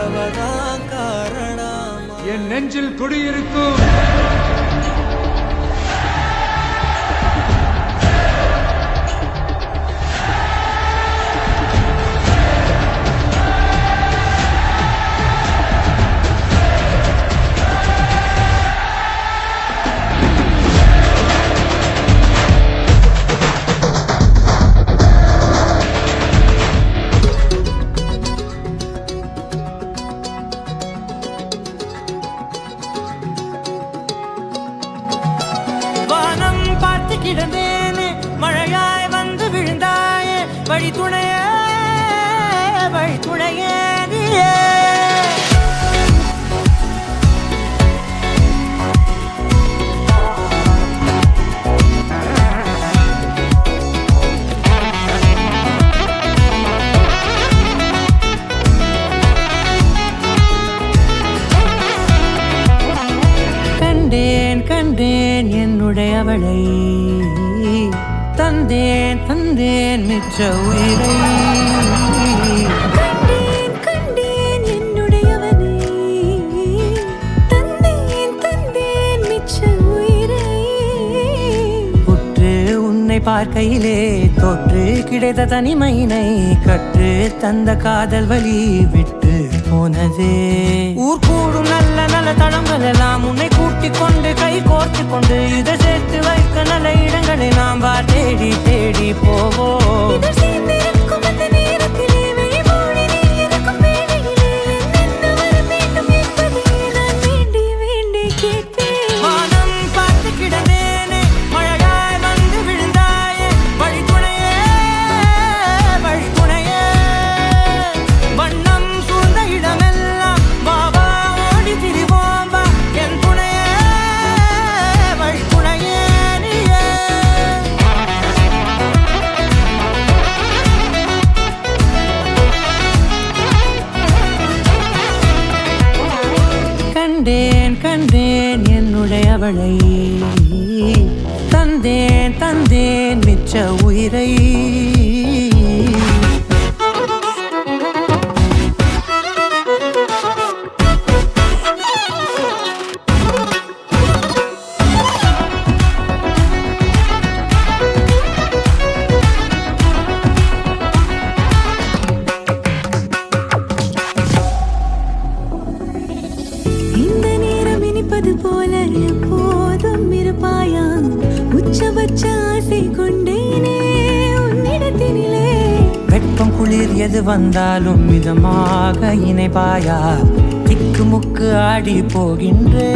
அவதான் காரணம் என் நெஞ்சில் குடியிருக்கும் கிடந்தேனே மழையாய் வந்து விழுந்தாயே வழி துணையே நீயே கண்டேன் என்னுடையவளை தந்தேன் மிச்ச உயிரை கண்டேன் என்னுடையவனை தந்தேன் மிச்ச உயிரை உற்று உன்னை பார்க்கையிலே தோற்று கிடைத்த தனிமையினை கற்று தந்த காதல் வழி விட்டு போனதே ஊர் கூடும் நல்ல நல்ல தளங்கள் எல்லாம் உன்னை கூட்டிக் கொண்டு கை கோர்த்து கொண்டு இதை சேர்த்து வைக்க நல்ல இடங்களை நாம் தேடி தேடி போவோம் கண்டேன் என்னுடையவளை தந்தேன் மிச்ச உயிரை போல எப்போதும் இருப்பாயா உச்சபட்ச ஆசை கொண்டேனே உன்னிடத்தினிலே வெப்பம் குளிர் எது வந்தாலும் மிதமாக இணைப்பாயா திக்கு முக்கு ஆடி போகின்றே